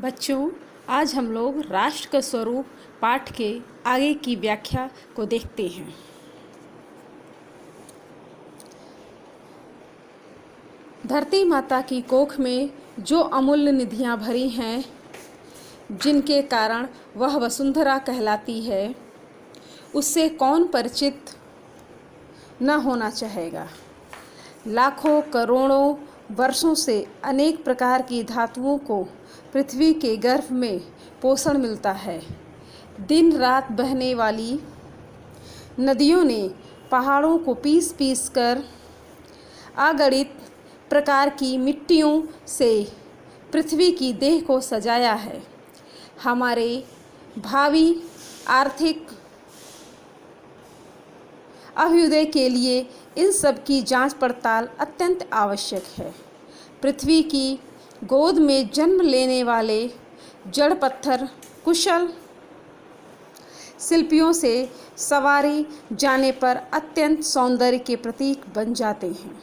बच्चों, आज हम लोग राष्ट्र का स्वरूप पाठ के आगे की व्याख्या को देखते हैं। धरती माता की कोख में जो अमूल्य निधियां भरी हैं, जिनके कारण वह वसुंधरा कहलाती है, उससे कौन परिचित न होना चाहेगा। लाखों करोड़ों वर्षों से अनेक प्रकार की धातुओं को पृथ्वी के गर्भ में पोषण मिलता है। दिन रात बहने वाली नदियों ने पहाड़ों को पीस पीस कर अगणित प्रकार की मिट्टियों से पृथ्वी की देह को सजाया है। हमारे भावी आर्थिक अभ्युदय के लिए इन सब की जांच पड़ताल अत्यंत आवश्यक है। पृथ्वी की गोद में जन्म लेने वाले जड़ पत्थर कुशल शिल्पियों से सवारी जाने पर अत्यंत सौंदर्य के प्रतीक बन जाते हैं।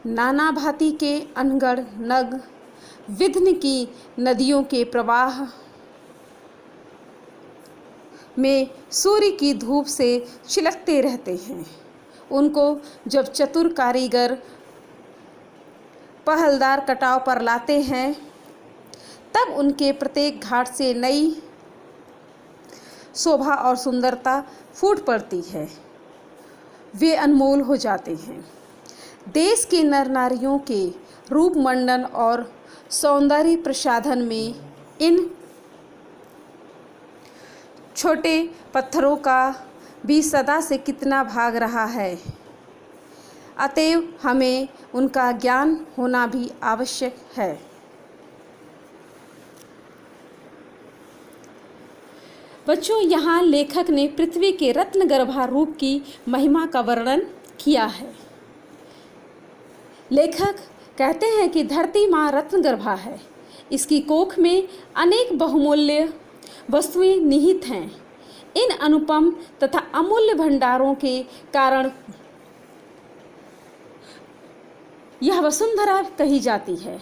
नाना भांति के अनगढ़ नग विघ्न की नदियों के प्रवाह में सूर्य की धूप से छिलकते रहते हैं। उनको जब चतुर कारीगर पहलदार कटाव पर लाते हैं, तब उनके प्रत्येक घाट से नई शोभा और सुंदरता फूट पड़ती है। वे अनमोल हो जाते हैं। देश के नर नारियों के रूप मंडन और सौंदर्य प्रसाधन में इन छोटे पत्थरों का भी सदा से कितना भाग रहा है। अतएव हमें उनका ज्ञान होना भी आवश्यक है। बच्चों, यहाँ लेखक ने पृथ्वी के रत्नगर्भा रूप की महिमा का वर्णन किया है। लेखक कहते हैं कि धरती माँ रत्नगर्भा है। इसकी कोख में अनेक बहुमूल्य वस्तुएं निहित हैं। इन अनुपम तथा अमूल्य भंडारों के कारण यह वसुंधरा कही जाती है।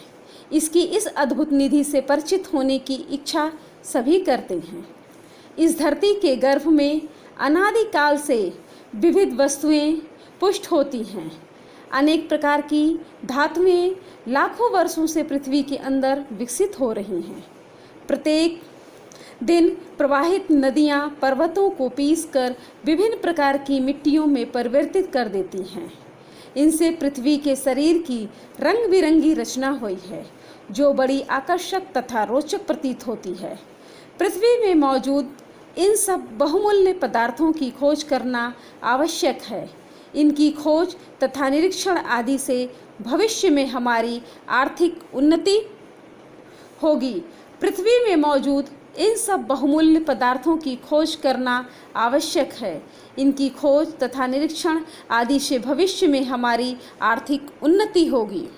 इसकी इस अद्भुत निधि से परिचित होने की इच्छा सभी करते हैं। इस धरती के गर्भ में अनादिकाल से विविध वस्तुएं पुष्ट होती हैं। अनेक प्रकार की धातुएं लाखों वर्षों से पृथ्वी के अंदर विकसित हो रही हैं। प्रत्येक दिन प्रवाहित नदियां पर्वतों को पीसकर विभिन्न प्रकार की मिट्टियों में परिवर्तित कर देती हैं। इनसे पृथ्वी के शरीर की रंग बिरंगी रचना हुई है, जो बड़ी आकर्षक तथा रोचक प्रतीत होती है। पृथ्वी में मौजूद इन सब बहुमूल्य पदार्थों की खोज करना आवश्यक है। इनकी खोज तथा निरीक्षण आदि से भविष्य में हमारी आर्थिक उन्नति होगी। पृथ्वी में मौजूद इन सब बहुमूल्य पदार्थों की खोज करना आवश्यक है। इनकी खोज तथा निरीक्षण आदि से भविष्य में हमारी आर्थिक उन्नति होगी।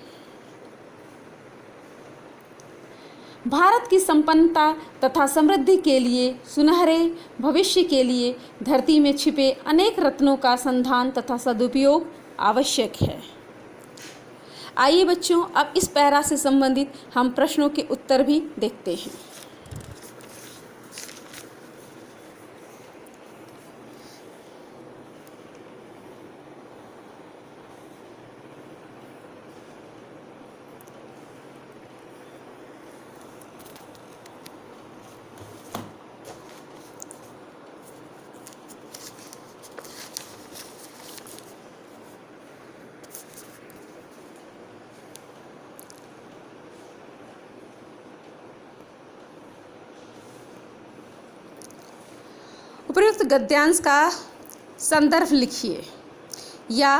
भारत की संपन्नता तथा समृद्धि के लिए, सुनहरे भविष्य के लिए धरती में छिपे अनेक रत्नों का संधान तथा सदुपयोग आवश्यक है। आइए बच्चों, अब इस पैरा से संबंधित हम प्रश्नों के उत्तर भी देखते हैं। उपयुक्त गद्यांश का संदर्भ लिखिए या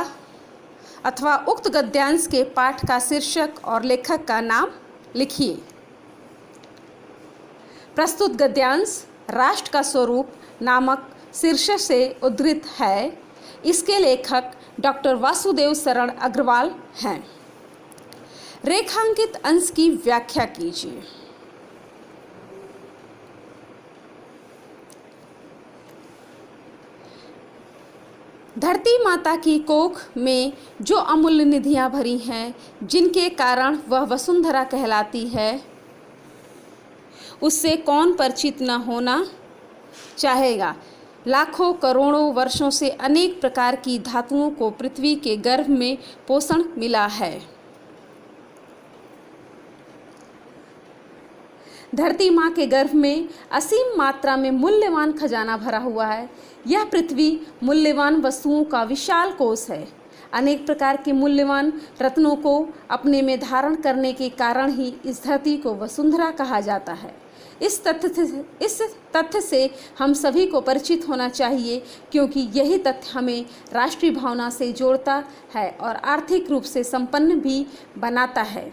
अथवा उक्त गद्यांश के पाठ का शीर्षक और लेखक का नाम लिखिए। प्रस्तुत गद्यांश राष्ट्र का स्वरूप नामक शीर्षक से उद्धृत है। इसके लेखक डॉक्टर वासुदेव शरण अग्रवाल हैं। रेखांकित अंश की व्याख्या कीजिए। धरती माता की कोख में जो अमूल्य निधियां भरी हैं, जिनके कारण वह वसुंधरा कहलाती है, उससे कौन परिचित न होना चाहेगा। लाखों करोड़ों वर्षों से अनेक प्रकार की धातुओं को पृथ्वी के गर्भ में पोषण मिला है। धरती माँ के गर्भ में असीम मात्रा में मूल्यवान खजाना भरा हुआ है। यह पृथ्वी मूल्यवान वस्तुओं का विशाल कोष है। अनेक प्रकार के मूल्यवान रत्नों को अपने में धारण करने के कारण ही इस धरती को वसुंधरा कहा जाता है। इस तथ्य से हम सभी को परिचित होना चाहिए, क्योंकि यही तथ्य हमें राष्ट्रीय भावना से जोड़ता है और आर्थिक रूप से संपन्न भी बनाता है।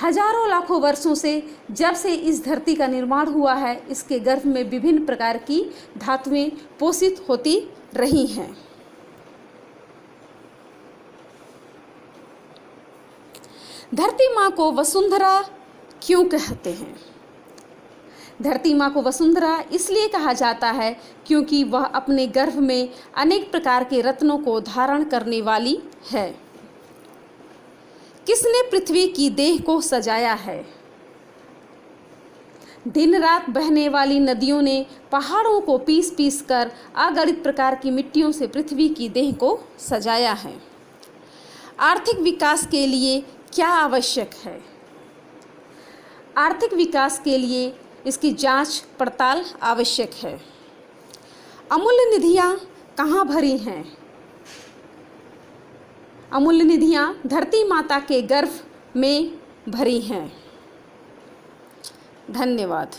हजारों लाखों वर्षों से जब से इस धरती का निर्माण हुआ है, इसके गर्भ में विभिन्न प्रकार की धातुएं पोषित होती रही हैं। धरती माँ को वसुंधरा क्यों कहते हैं? धरती माँ को वसुंधरा इसलिए कहा जाता है क्योंकि वह अपने गर्भ में अनेक प्रकार के रत्नों को धारण करने वाली है। किसने पृथ्वी की देह को सजाया है? दिन रात बहने वाली नदियों ने पहाड़ों को पीस पीस कर अगणित प्रकार की मिट्टियों से पृथ्वी की देह को सजाया है। आर्थिक विकास के लिए क्या आवश्यक है? आर्थिक विकास के लिए इसकी जांच पड़ताल आवश्यक है। अमूल्य निधियां कहाँ भरी हैं? अमूल्य निधियां धरती माता के गर्भ में भरी हैं। धन्यवाद।